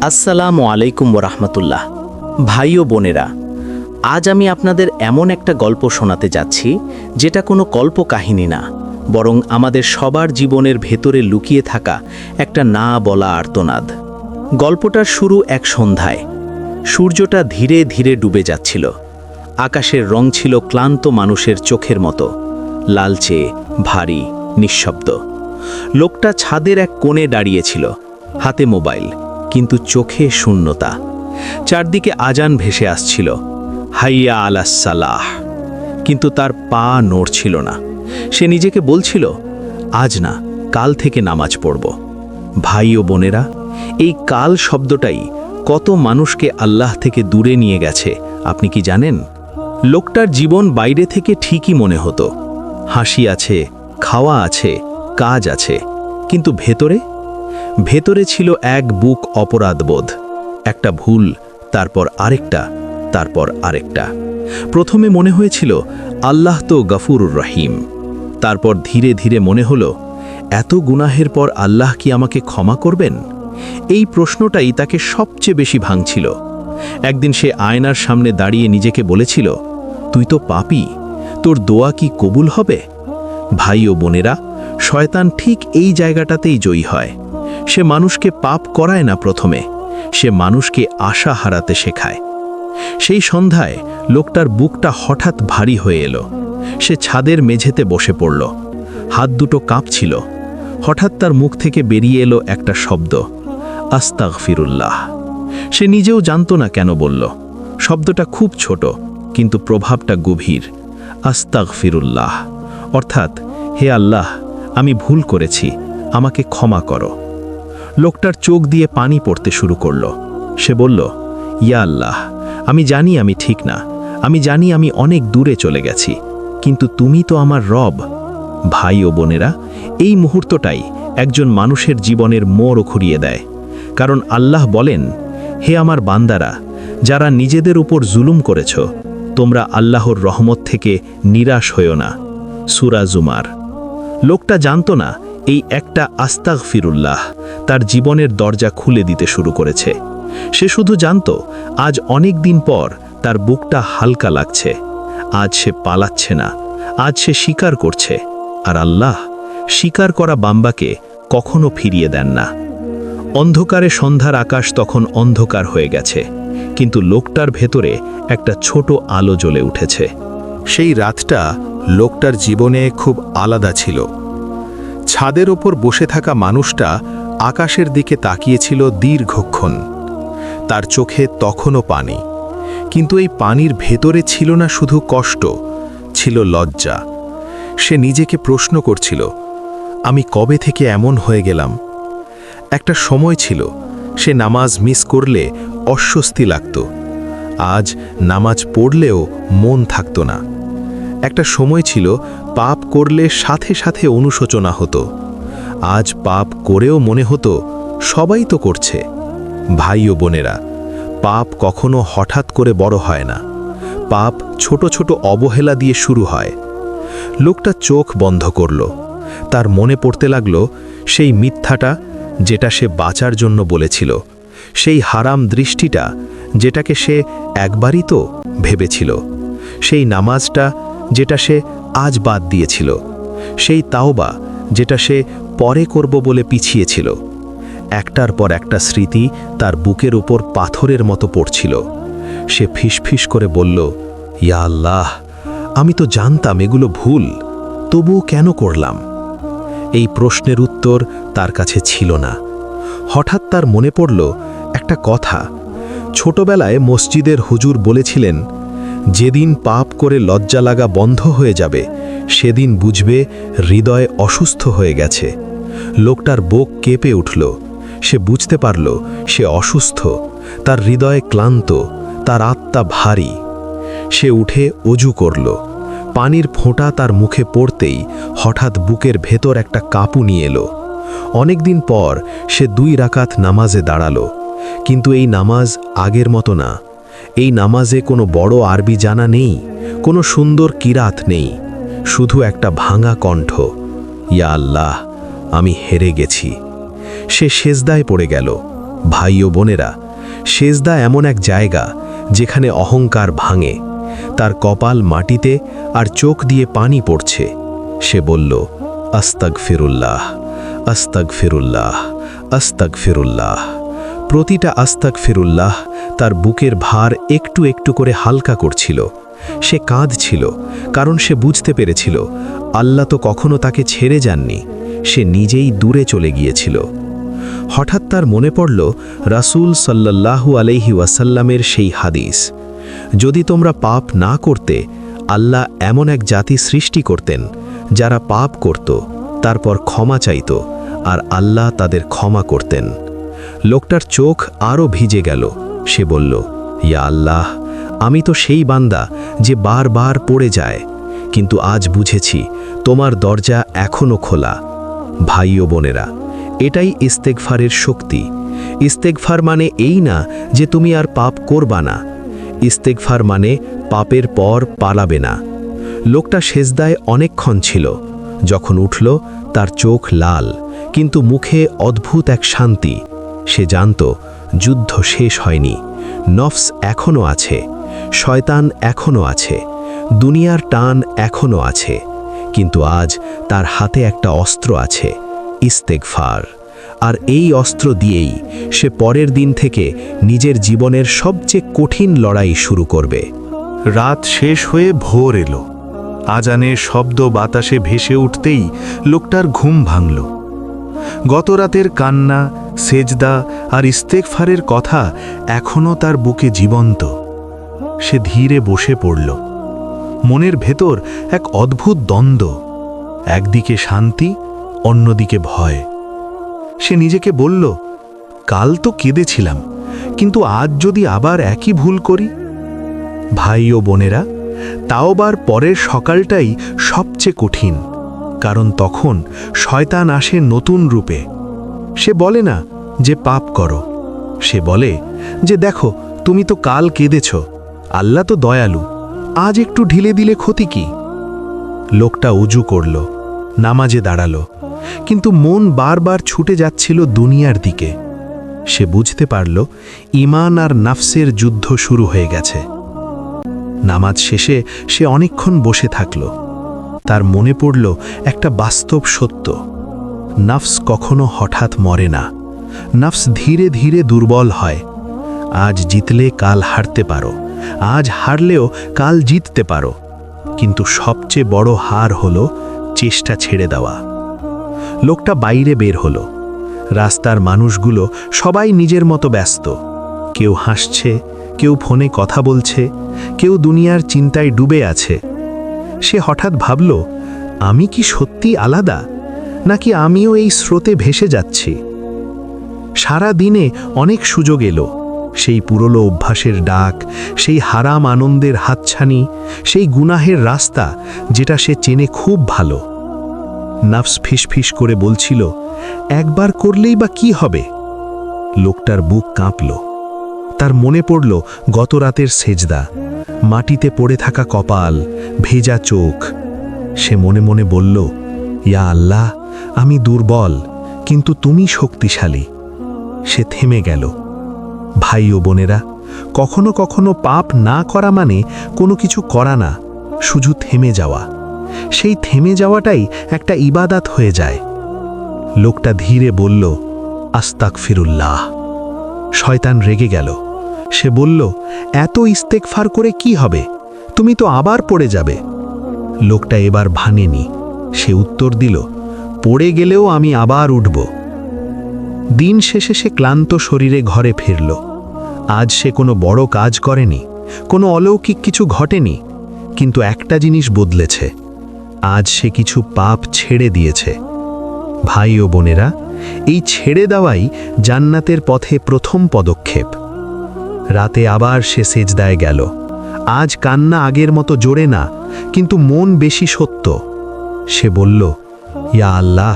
আসসালামু আলাইকুম ওরহমতুল্লাহ। ভাই ও বোনেরা, আজ আমি আপনাদের এমন একটা গল্প শোনাতে যাচ্ছি যেটা কোনো কল্পকাহিনী না, বরং আমাদের সবার জীবনের ভেতরে লুকিয়ে থাকা একটা না বলা আর্তনাদ। গল্পটার শুরু এক সন্ধ্যায়। সূর্যটা ধীরে ধীরে ডুবে যাচ্ছিল। আকাশের রং ছিল ক্লান্ত মানুষের চোখের মতো, লালচে, ভারী, নিঃশব্দ। লোকটা ছাদের এক কোণে দাঁড়িয়েছিল, হাতে মোবাইল, কিন্তু চোখে শূন্যতা। চারদিকে আজান ভেসে আসছিল, হাইয়া আলাস সালাহ, কিন্তু তার পা নড়ছিল না। সে নিজেকে বলছিল, আজ না, কাল থেকে নামাজ পড়ব। ভাই ও বোনেরা, এই কাল শব্দটাই কত মানুষকে আল্লাহ থেকে দূরে নিয়ে গেছে আপনি কি জানেন? লোকটার জীবন বাইরে থেকে ঠিকই মনে হতো, হাসি আছে, খাওয়া আছে, কাজ আছে, কিন্তু ভেতরে ছিল এক বুক অপরাধবোধ। একটা ভুল, তারপর আরেকটা, তারপর আরেকটা। প্রথমে মনে হয়েছিল আল্লাহ তো গফুরুর রহিম। তারপর ধীরে ধীরে মনে হলো, এত গুনাহের পর আল্লাহ কি আমাকে ক্ষমা করবেন? এই প্রশ্নটাই তাকে সবচেয়ে বেশি ভাঙছিল। একদিন সে আয়নার সামনে দাঁড়িয়ে নিজেকে বলেছিল, তুই তো পাপী, তোর দোয়া কি কবুল হবে? ভাই ও বোনেরা, শয়তান ঠিক এই জায়গাটাতেই জয়ী হয়। সে মানুষকে পাপ করায় না, প্রথমে সে মানুষকে আশা হারাতে শেখায়। সেই সন্ধ্যায় লোকটার বুকটা হঠাৎ ভারী হয়ে এলো। সে ছাদের মেঝেতে বসে পড়ল, হাত দুটো কাঁপছিল। হঠাৎ তার মুখ থেকে বেরিয়ে এলো একটা শব্দ, আস্তাগফিরুল্লাহ। সে নিজেও জানত না কেন বলল। শব্দটা খুব ছোট, কিন্তু প্রভাবটা গভীর। আস্তাগফিরুল্লাহ অর্থাৎ, হে আল্লাহ, আমি ভুল করেছি, আমাকে ক্ষমা করো। লোকটার চোখ দিয়ে পানি পড়তে শুরু করল। সে বলল, ইয়া আল্লাহ, আমি জানি আমি ঠিক না, আমি জানি আমি অনেক দূরে চলে গেছি, কিন্তু তুমি তো আমার রব। ভাই ও বোনেরা, এই মুহূর্তটাই একজন মানুষের জীবনের মোড় ঘুরিয়ে দেয়। কারণ আল্লাহ বলেন, হে আমার বান্দারা, যারা নিজেদের উপর জুলুম করেছ, তোমরা আল্লাহর রহমত থেকে নিরাশ হইও না। সূরা জুমার। লোকটা জানত না এই একটা আস্তাগফিরুল্লাহ তার জীবনের দরজা খুলে দিতে শুরু করেছে। সে শুধু জানত, আজ অনেক দিন পর তার বুকটা হালকা লাগছে। আজ সে পালাচ্ছে না, আজ সে স্বীকার করছে। আর আল্লাহ স্বীকার করা বান্দাকে কখনো ফিরিয়ে দেন না। অন্ধকারে সন্ধ্যার আকাশ তখন অন্ধকার হয়ে গেছে, কিন্তু লোকটার ভেতরে একটা ছোট আলো জ্বলে উঠেছে। সেই রাতটা লোকটার জীবনে খুব আলাদা ছিল। ছাদের ওপর বসে থাকা মানুষটা আকাশের দিকে তাকিয়েছিল দীর্ঘক্ষণ। তার চোখে তখনও পানি, কিন্তু এই পানির ভেতরে ছিল না শুধু কষ্ট, ছিল লজ্জা। সে নিজেকে প্রশ্ন করছিল, আমি কবে থেকে এমন হয়ে গেলাম? একটা সময় ছিল সে নামাজ মিস করলে অস্বস্তি লাগত। আজ নামাজ পড়লেও মন থাকত না। একটা সময় ছিল পাপ করলে সাথে সাথে অনুশোচনা হতো। আজ পাপ করেও মনে হতো সবাই তো করছে। ভাই ও বোনেরা, পাপ কখনো হঠাৎ করে বড় হয় না। পাপ ছোট ছোট অবহেলা দিয়ে শুরু হয়। লোকটা চোখ বন্ধ করল। তার মনে পড়তে লাগল সেই মিথ্যাটা যেটা সে বাঁচার জন্য বলেছিল, সেই হারাম দৃষ্টিটা যেটাকে সে একবারই তো ভেবেছিল, সেই নামাজটা যেটা সে আজ বাদ দিয়েছিল, সেই তাওবা যেটা সে পরে করব বলে পিছিয়েছিল। একটার পর একটা স্মৃতি তার বুকের উপর পাথরের মতো পড়ছিল। সে ফিসফিস করে বলল, ইয়া আল্লাহ, আমি তো জানতাম এগুলো ভুল, তবুও কেন করলাম? এই প্রশ্নের উত্তর তার কাছে ছিল না। হঠাৎ তার মনে পড়ল একটা কথা। ছোটবেলায় মসজিদের হুজুর বলেছিলেন, যেদিন পাপ করে লজ্জা লাগা বন্ধ হয়ে যাবে, সেদিন বুঝবে হৃদয় অসুস্থ হয়ে গেছে। লোকটার বুক কেঁপে উঠল। সে বুঝতে পারল সে অসুস্থ, তার হৃদয় ক্লান্ত, তার আত্মা ভারী। সে উঠে অজু করল। পানির ফোঁটা তার মুখে পড়তেই হঠাৎ বুকের ভেতর একটা কাঁপুনি এলো। অনেকদিন পর সে 2 রাকাত নামাজে দাঁড়ালো, কিন্তু এই নামাজ আগের মতো না। এই নামাজে কোনো বড় আরবি জানা নেই, কোনো সুন্দর কিরাত নেই, শুধু একটা ভাঙা কণ্ঠ, ইয়া আল্লাহ, আমি হেরে গেছি। সে সেজদায় পড়ে গেল, ভাই ও বোনেরা, সেজদা এমন এক জায়গা যেখানে অহংকার ভাঙে। তার কপাল মাটিতে আর চোখ দিয়ে পানি পড়ছে। সে বলল, আস্তাগফিরুল্লাহ, আস্তাগফিরুল্লাহ, আস্তাগফিরুল্লাহ। প্রতিটা আস্তাগফিরুল্লাহ তার বুকের ভার একটু একটু করে হালকা করছিল। সে কাঁদছিল, কারণ সে বুঝতে পেরেছিল আল্লাহ তো কখনো তাকে ছেড়ে যাননি, সে নিজেই দূরে চলে গিয়েছিল। হঠাৎ তার মনে পড়ল রাসূল সাল্লাল্লাহু আলাইহি ওয়াসাল্লামের সেই হাদিস, যদি তোমরা পাপ না করতে, আল্লাহ এমন এক জাতি সৃষ্টি করতেন যারা পাপ করত, তারপর ক্ষমা চাইত, আর আল্লাহ তাদের ক্ষমা করতেন। লোকটার চোখ আরও ভিজে গেল। সে বলল, ইয়া আল্লাহ, আমি তো সেই বান্দা যে বারবার পড়ে যায়, কিন্তু আজ বুঝেছি তোমার দরজা এখনও খোলা। ভাই ও বোনেরা, এটাই ইস্তেগফারের শক্তি। ইস্তেগফার মানে এই না যে তুমি আর পাপ করবা না। ইস্তেগফার মানে পাপের পর পালাবে না। লোকটা সেজদায় অনেকক্ষণ ছিল। যখন উঠল, তার চোখ লাল, কিন্তু মুখে অদ্ভুত এক শান্তি। সে জানত যুদ্ধ শেষ হয়নি, নফস এখনও আছে, শয়তান এখনও আছে, দুনিয়ার টান এখনও আছে, কিন্তু আজ তার হাতে একটা অস্ত্র আছে, ইস্তেগফার। আর এই অস্ত্র দিয়েই সে পরের দিন থেকে নিজের জীবনের সবচেয়ে কঠিন লড়াই শুরু করবে। রাত শেষ হয়ে ভোর এলো। আজানের শব্দ বাতাসে ভেসে উঠতেই লোকটার ঘুম ভাঙল। গত রাতের কান্না, সেজদা আর ইস্তেগফারের কথা এখনও তার বুকে জীবন্ত। সে ধীরে বসে পড়ল। মনের ভেতর এক অদ্ভুত দ্বন্দ্ব, একদিকে শান্তি, অন্যদিকে ভয়। সে নিজেকে বলল, কাল তো কেঁদেছিলাম, কিন্তু আজ যদি আবার একই ভুল করি। ভাই ও বোনেরা, তাওবার পরের সকালটাই সবচেয়ে কঠিন, কারণ তখন শয়তান আসে নতুন রূপে। সে বলে না যে পাপ করো, সে বলে যে দেখো, তুমি তো কাল কেঁদেছ, আল্লাহ তো দয়ালু, আজ একটু ঢিলে দিলে ক্ষতি কি। লোকটা উজু করল, নামাজে দাঁড়ালো, কিন্তু মন বারবার ছুটে যাচ্ছিল দুনিয়ার দিকে। সে বুঝতে পারল ঈমান আর নাফসের যুদ্ধ শুরু হয়ে গেছে। নামাজ শেষে সে অনেকক্ষণ বসে থাকল। তার মনে পড়ল একটা বাস্তব সত্য, নাফস কখনো হঠাৎ মরে না। নাফস ধীরে ধীরে দুর্বল হয়। আজ জিতলে কাল হারতে পারো, আজ হারলেও কাল জিততে পারো, কিন্তু সবচেয়ে বড় হার হলো চেষ্টা ছেড়ে দেওয়া। লোকটা বাইরে বের হলো। রাস্তার মানুষগুলো সবাই নিজের মতো ব্যস্ত। কেউ হাসছে, কেউ ফোনে কথা বলছে, কেউ দুনিয়ার চিন্তায় ডুবে আছে। সে হঠাৎ ভাবল, আমি কি সত্যি আলাদা, নাকি আমিও এই স্রোতে ভেসে যাচ্ছি? সারা দিনে অনেক সুযোগ এলো, সেই পুরনো অভ্যাসের ডাক, সেই হারাম আনন্দের হাতছানি, সেই গুনাহের রাস্তা যেটা সে চেনে খুব ভালো। নাফস ফিসফিস করে বলছিল, একবার করলেই বা কি হবে? লোকটার বুক কাঁপল। তার মনে পড়ল গত রাতের সেজদা, মাটিতে পড়ে থাকা কপাল, ভেজা চোখ। সে মনে মনে বলল, ইয়া আল্লাহ, আমি দুর্বল, কিন্তু তুমি শক্তিশালী। সে থেমে গেল। ভাই ও বোনেরা, কখনো কখনো পাপ না করা মানে কোনো কিছু করা না, শুধু থেমে যাওয়া। সেই থেমে যাওয়াটাই একটা ইবাদত হয়ে যায়। লোকটা ধীরে বলল, আস্তাগফিরুল্লাহ। শয়তান রেগে গেল। সে বলল, এত ইস্তেগফার করে কি হবে? তুমি তো আবার পড়ে যাবে। লোকটা এবার ভাঙেনি। সে উত্তর দিল, পড়ে গেলেও আমি আবার উঠব। দিন শেষে সে ক্লান্ত শরীরে ঘরে ফিরল। আজ সে কোনো বড় কাজ করেনি, কোনো অলৌকিক কিছু ঘটেনি, কিন্তু একটা জিনিস বদলেছে, আজ সে কিছু পাপ ছেড়ে দিয়েছে। ভাই ও বোনেরা, এই ছেড়ে দেওয়াই জান্নাতের পথে প্রথম পদক্ষেপ। রাতে আবার সে সেজদায় গেল। আজ কান্না আগের মতো জোরে না, কিন্তু মন বেশি সত্য। সে বলল, ইয়া আল্লাহ,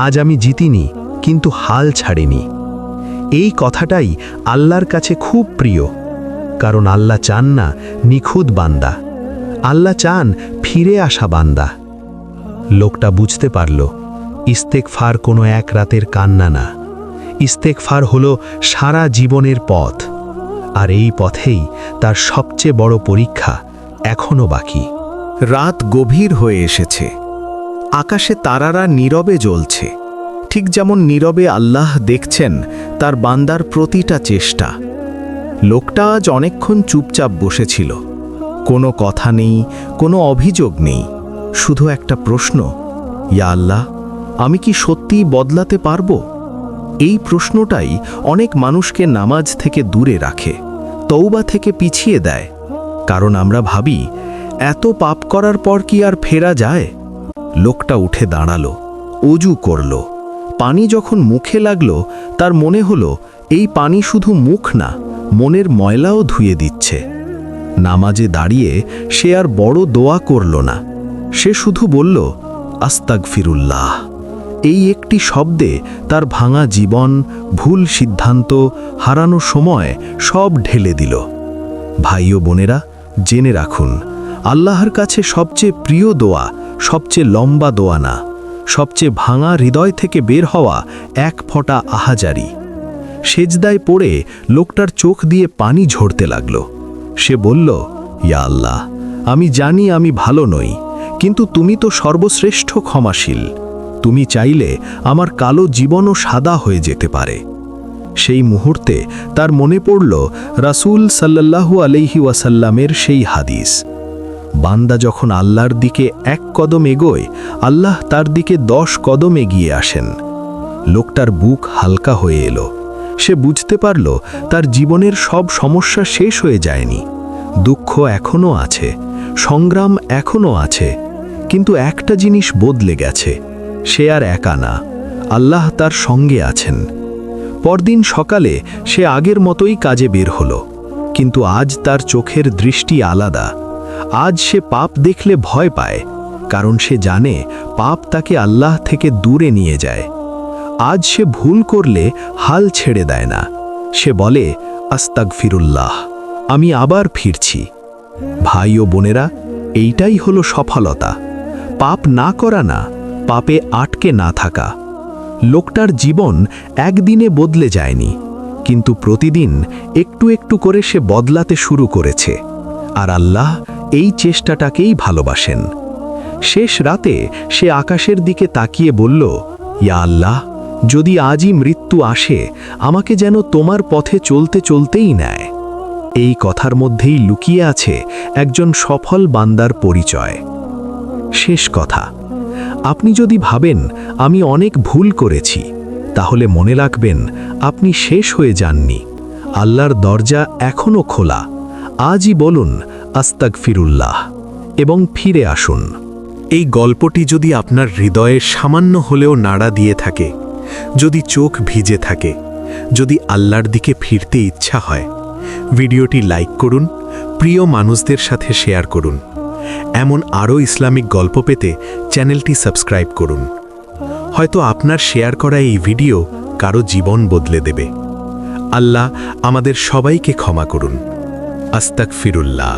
আজ আমি জিতিনি, কিন্তু হাল ছাড়িনি। এই কথাটাই আল্লাহর কাছে খুব প্রিয়, কারণ আল্লাহ চান না নিখুঁত বান্দা, আল্লাহ চান ফিরে আসা বান্দা। লোকটা বুঝতে পারল, ইস্তেগফার কোনো এক রাতের কান্না না, ইস্তেগফার হলো সারা জীবনের পথ, আর এই পথেই তার সবচেয়ে বড় পরীক্ষা এখনো বাকি। রাত গভীর হয়ে এসেছে, আকাশে তারারা নীরবে জ্বলছে, ঠিক যেমন নীরবে আল্লাহ দেখছেন তার বান্দার প্রতিটা চেষ্টা। লোকটা আজ অনেকক্ষণ চুপচাপ বসেছিল, কোনো কথা নেই, কোনো অভিযোগ নেই, শুধু একটা প্রশ্ন, ইয়া আল্লাহ, আমি কি সত্যিই বদলাতে পারবো? এই প্রশ্নটাই অনেক মানুষকে নামাজ থেকে দূরে রাখে, তওবা থেকে পিছিয়ে দেয়। কারণ আমরা ভাবি, এত পাপ করার পর কি আর ফেরা যায়? লোকটা উঠে দাঁড়ালো, অজু করল। পানি যখন মুখে লাগলো, তার মনে হলো এই পানি শুধু মুখ না, মনের ময়লাও ধুয়ে দিচ্ছে। নামাজে দাঁড়িয়ে সে আর বড় দোয়া করল না, সে শুধু বলল, আস্তাগফিরুল্লাহ। এই একটি শব্দে তার ভাঙা জীবন, ভুল সিদ্ধান্ত, হারানো সময় সব ঢেলে দিল। ভাই ও বোনেরা, জেনে রাখুন, আল্লাহর কাছে সবচেয়ে প্রিয় দোয়া সবচেয়ে লম্বা দোয়া না, সবচেয়ে ভাঙা হৃদয় থেকে বের হওয়া এক ফোঁটা আহাজারি। সেজদায় পড়ে লোকটার চোখ দিয়ে পানি ঝরতে লাগল। সে বলল, ইয়া আল্লাহ, আমি জানি আমি ভালো নই, কিন্তু তুমি তো সর্বশ্রেষ্ঠ ক্ষমাশীল। তুমি চাইলে আমার কালো জীবনও সাদা হয়ে যেতে পারে। সেই মুহূর্তে তার মনে পড়ল রাসূল সাল্লাল্লাহু আলাইহি ওয়াসাল্লামের সেই হাদিস, বান্দা যখন আল্লাহর দিকে এক কদম এগোয়, আল্লাহ তার দিকে 10 কদম এগিয়ে আসেন। লোকটার বুক হালকা হয়ে এলো। সে বুঝতে পারল তার জীবনের সব সমস্যা শেষ হয়ে যায়নি। দুঃখ এখনও আছে, সংগ্রাম এখনও আছে, কিন্তু একটা জিনিস বদলে গেছে, সে আর একা না, আল্লাহ তার সঙ্গে আছেন। পরদিন সকালে সে আগের মতোই কাজে বের হলো, কিন্তু আজ তার চোখের দৃষ্টি আলাদা। আজ সে পাপ দেখলে ভয় পায়, কারণ সে জানে পাপ তাকে আল্লাহ থেকে দূরে নিয়ে যায়। আজ সে ভুল করলে হাল ছেড়ে দেয় না, সে বলে, আস্তাগফিরুল্লাহ, আমি আবার ফিরছি। ভাই ও বোনেরা, এইটাই হলো সফলতা, পাপ না করা না, পাপে আটকে না থাকা। লোকটার জীবন একদিনে বদলে যায়নি, কিন্তু প্রতিদিন একটু একটু করে সে বদলাতে শুরু করেছে, আর আল্লাহ এই চেষ্টাটাকেই ভালোবাসেন। শেষ রাতে সে আকাশের দিকে তাকিয়ে বলল, ইয়া আল্লাহ, যদি আজই মৃত্যু আসে, আমাকে যেন তোমার পথে চলতে চলতেই নেয়। এই কথার মধ্যেই লুকিয়ে আছে একজন সফল বান্দার পরিচয়। শেষ কথা, আপনি যদি ভাবেন আমি অনেক ভুল করেছি, তাহলে মনে রাখবেন আপনি শেষ হয়ে যাননি। আল্লাহর দরজা এখনও খোলা। আজই বলুন আস্তাগফিরুল্লাহ এবং ফিরে আসুন। এই গল্পটি যদি আপনার হৃদয়ে সামান্য হলেও নাড়া দিয়ে থাকে, যদি চোখ ভিজে থাকে, যদি আল্লাহর দিকে ফিরতে ইচ্ছা হয়, ভিডিওটি লাইক করুন, প্রিয় মানুষদের সাথে শেয়ার করুন। এমন আরও ইসলামিক গল্প পেতে চ্যানেলটি সাবস্ক্রাইব করুন। হয়তো আপনার শেয়ার করা এই ভিডিও কারো জীবন বদলে দেবে। আল্লাহ আমাদের সবাইকে ক্ষমা করুন। আস্তাগফিরুল্লাহ।